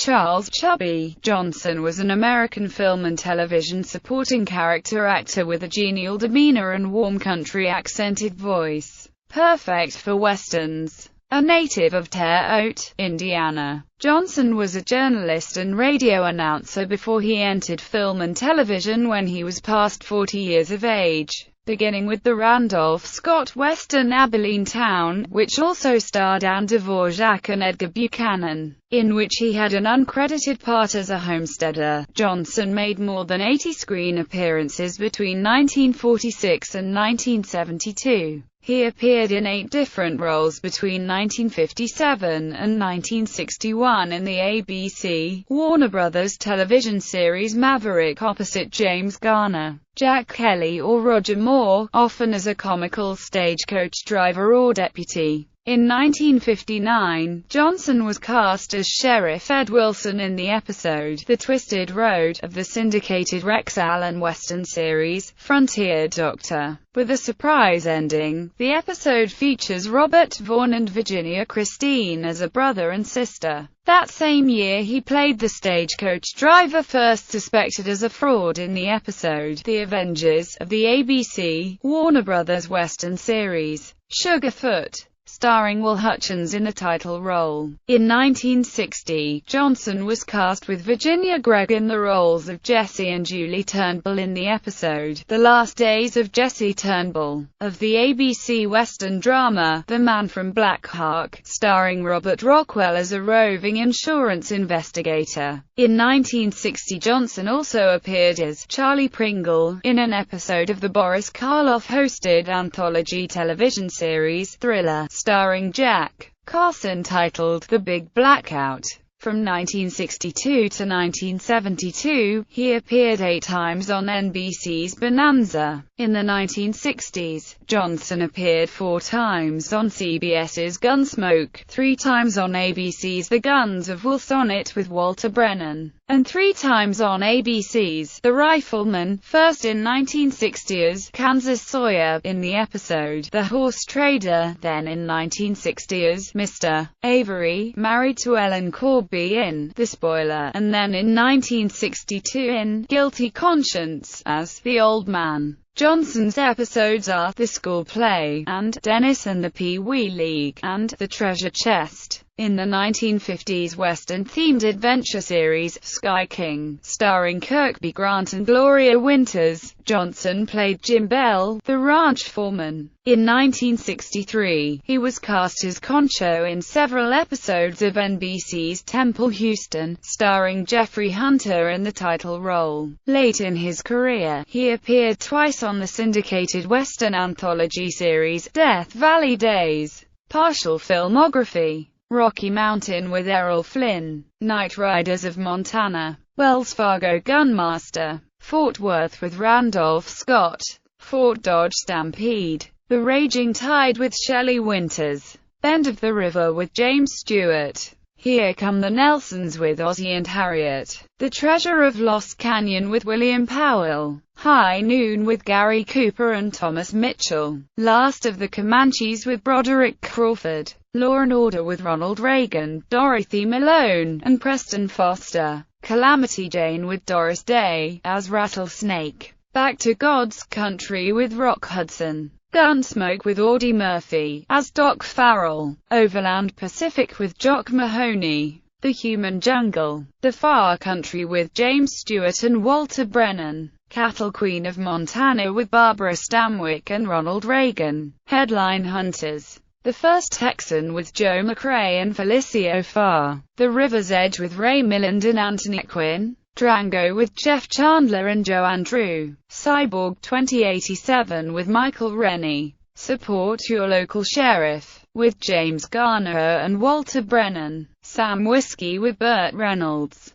Charles "Chubby" Johnson was an American film and television supporting character actor with a genial demeanor and warm country-accented voice, perfect for westerns. A native of Terre Haute, Indiana, Johnson was a journalist and radio announcer before he entered film and television when he was past 40 years of age, beginning with the Randolph Scott western Abilene Town, which also starred Anne Dvorak and Edgar Buchanan, in which he had an uncredited part as a homesteader. Johnson made more than 80 screen appearances between 1946 and 1972. He appeared in 8 different roles between 1957 and 1961 in the ABC, Warner Brothers television series Maverick opposite James Garner, Jack Kelly or Roger Moore, often as a comical stagecoach driver or deputy. In 1959, Johnson was cast as Sheriff Ed Wilson in the episode The Twisted Road of the syndicated Rex Allen Western series, Frontier Doctor. With a surprise ending, the episode features Robert Vaughn and Virginia Christine as a brother and sister. That same year he played the stagecoach driver first suspected as a fraud in the episode The Avengers of the ABC, Warner Brothers Western series, Sugarfoot, starring Will Hutchins in the title role. In 1960, Johnson was cast with Virginia Gregg in the roles of Jesse and Julie Turnbull in the episode The Last Days of Jesse Turnbull, of the ABC Western drama The Man from Black Hawk, starring Robert Rockwell as a roving insurance investigator. In 1960, Johnson also appeared as Charlie Pringle in an episode of the Boris Karloff-hosted anthology television series Thriller, starring Jack Carson, titled The Big Blackout. From 1962 to 1972, he appeared 8 times on NBC's Bonanza. In the 1960s, Johnson appeared 4 times on CBS's Gunsmoke, 3 times on ABC's The Guns of Woolsonnet with Walter Brennan, and 3 times on ABC's The Rifleman, first in 1960 as Kansas Sawyer in the episode The Horse Trader, then in 1960 as Mr. Avery, married to Ellen Corby in The Spoiler, and then in 1962 in Guilty Conscience as The Old Man. Johnson's episodes are The School Play, and Dennis and the Pee-wee League, and The Treasure Chest. In the 1950s Western-themed adventure series, Sky King, starring Kirkby Grant and Gloria Winters, Johnson played Jim Bell, the ranch foreman. In 1963, he was cast as Concho in several episodes of NBC's Temple Houston, starring Jeffrey Hunter in the title role. Late in his career, he appeared twice on the syndicated Western anthology series, Death Valley Days. Partial filmography: Rocky Mountain with Errol Flynn, Night Riders of Montana, Wells Fargo Gunmaster, Fort Worth with Randolph Scott, Fort Dodge Stampede, The Raging Tide with Shelley Winters, Bend of the River with James Stewart, Here Come the Nelsons with Ozzie and Harriet, The Treasure of Lost Canyon with William Powell, High Noon with Gary Cooper and Thomas Mitchell, Last of the Comanches with Broderick Crawford, Law and Order with Ronald Reagan, Dorothy Malone, and Preston Foster, Calamity Jane with Doris Day as Rattlesnake, Back to God's Country with Rock Hudson, Gunsmoke with Audie Murphy as Doc Farrell, Overland Pacific with Jock Mahoney, The Human Jungle, The Far Country with James Stewart and Walter Brennan, Cattle Queen of Montana with Barbara Stanwyck and Ronald Reagan, Headline Hunters, The First Texan with Joe McRae and Felicio Farr, The River's Edge with Ray Milland and Anthony Quinn, Drango with Jeff Chandler and Joanne Drew, Cyborg 2087 with Michael Rennie, Support Your Local Sheriff with James Garner and Walter Brennan, Sam Whiskey with Burt Reynolds,